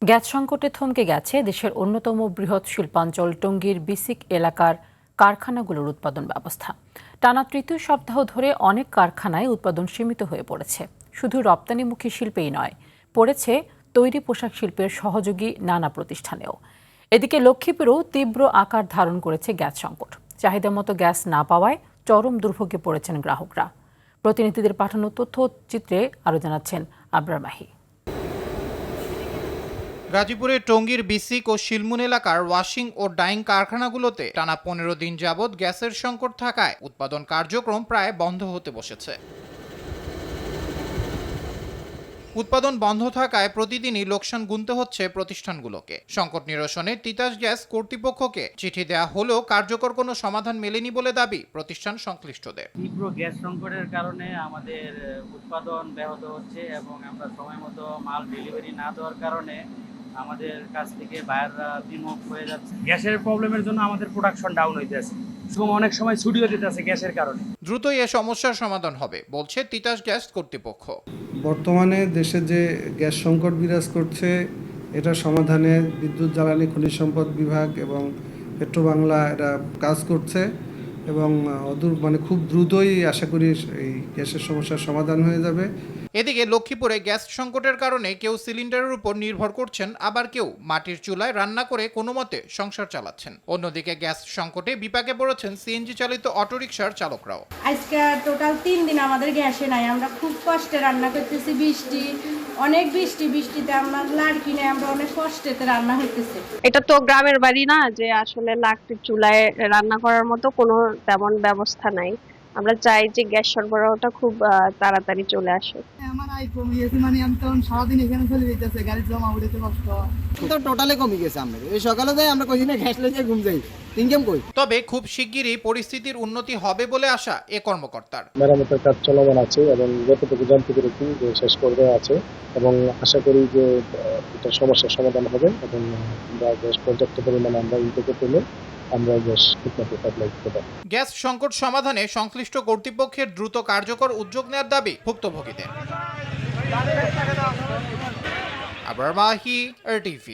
Gas সংকটে থমকে গেছে দেশের অন্যতম বৃহৎ শিল্পাঞ্চল টঙ্গীর বিসিক এলাকার কারখানাগুলোর উৎপাদন ব্যবস্থা। টানা তৃতীয় সপ্তাহ ধরে অনেক কারখানায় উৎপাদন সীমিত হয়ে পড়েছে। শুধু রপ্তানিমুখী শিল্পেই নয়, পড়েছে তৈরি পোশাক শিল্পের সহযোগী নানা প্রতিষ্ঠানেও। এদিকে লক্ষ্মীপুরেও তীব্র আকার ধারণ করেছে গ্যাস সংকট। চাহিদা মতো গ্যাস না পাওয়ায় চরম দুর্ভোগে পড়েছেন গ্রাহকরা। প্রতিনিধিদের পাঠানো তথ্যচিত্রে আরও জানাচ্ছেন আবরার মাহি। গাজীপুরের টঙ্গীর বিসিক ও শিলমুন এলাকার ওয়াশিং ও ডাইং কারখানাগুলোতে টানা 15 দিন যাবৎ গ্যাসের সংকট থাকায় উৎপাদন কার্যক্রম প্রায় বন্ধ হতে বসেছে। উৎপাদন বন্ধ থাকায় প্রতিদিনই লোকসান গুনতে হচ্ছে প্রতিষ্ঠানগুলোকে। সংকট নিরসনে তিতাস গ্যাস কর্তৃপক্ষকে চিঠি দেওয়া হলেও কার্যকর কোনো সমাধান মেলেনি বলে দাবি প্রতিষ্ঠান সংশ্লিষ্টদের। তীব্র গ্যাস সংকটের কারণে আমাদের উৎপাদন ব্যাহত হচ্ছে এবং আমরা সময় মতো মাল ডেলিভারি না দেওয়ার কারণে আমাদের কাছ থেকে বায়াররা বিমুখ হয়ে যাচ্ছে। গ্যাসের প্রবলেমের জন্য আমাদের প্রোডাকশন ডাউন হইতেছে এবং অনেক সময় ছুটিও দিতে আছে গ্যাসের কারণে। দ্রুতই এ সমস্যার সমাধান হবে বলছে তিতাস গ্যাস কর্তৃপক্ষ। বর্তমানে দেশে যে গ্যাস সংকট বিরাজ করছে, এটা সমাধানে বিদ্যুৎ জ্বালানি খনিজ সম্পদ বিভাগ এবং পেট্রোবাংলা এরা কাজ করছে এবং খুব দ্রুতই আশা করি এই গ্যাসের সমস্যার সমাধান হয়ে যাবে। এদিকে লক্ষ্মীপুরে গ্যাস সংকটের কারণে কেউ সিলিন্ডারের উপর নির্ভর করছেন, আবার কেউ মাটির চুলায় রান্না করে কোনো মতে সংসার চালাচ্ছেন। অন্যদিকে গ্যাস সংকটে বিপাকে পড়েছেন সিএনজি চালিত অটোরিকশার চালকরাও। আজকে টোটাল 3 দিন আমাদের গ্যাসে নাই, আমরা খুব কষ্টে রান্না করতেছি। অনেক বৃষ্টিতে আমরা লাড়ি কিনে আমরা অনেক কষ্টেতে রান্না হইতেছে। এটা তো গ্রামের বাড়ি না যে আসলে লাকড়ির চুলায় রান্না করার মতো কোনো তেমন ব্যবস্থা নাই। আমরা চাই যে গ্যাস সরবরাহটা খুব তাড়াতাড়ি চলে আসে। আমার আয় কমে গেছে, আমি তখন সারাদিন এখানে চলে যেতেছে, গাড়ি জমা উঠেছে কষ্ট তো টোটালে কমে গেছে। আমরা এই সকালে যাই আমরা কইছি না গ্যাস লইয়ে ঘুম যাই ইনকাম কই। তবে খুব শিগগিরই পরিস্থিতির উন্নতি হবে বলে আশা এ কর্মকর্তার। মেরামতের কাজ চলমান আছে এবং যতটুকু জানতে পেরেছি যে শেষ পর্যায়ে আছে এবং আশা করি যে এটা সমস্যার সমাধান হবে এবং আমরা গ্যাস পর্যাপ্ত পরিমাণে আমরা ইনটেকে পেলে আমরা গ্যাস ঠিকমতো সাপ্লাই করতে পারি। গ্যাস সংকট সমাধানে সংশ্লিষ্ট কর্তৃপক্ষের দ্রুত কার্যকর উদ্যোগ নেওয়ার দাবি ভুক্তভোগীদের। আবরার মাহি, RTV।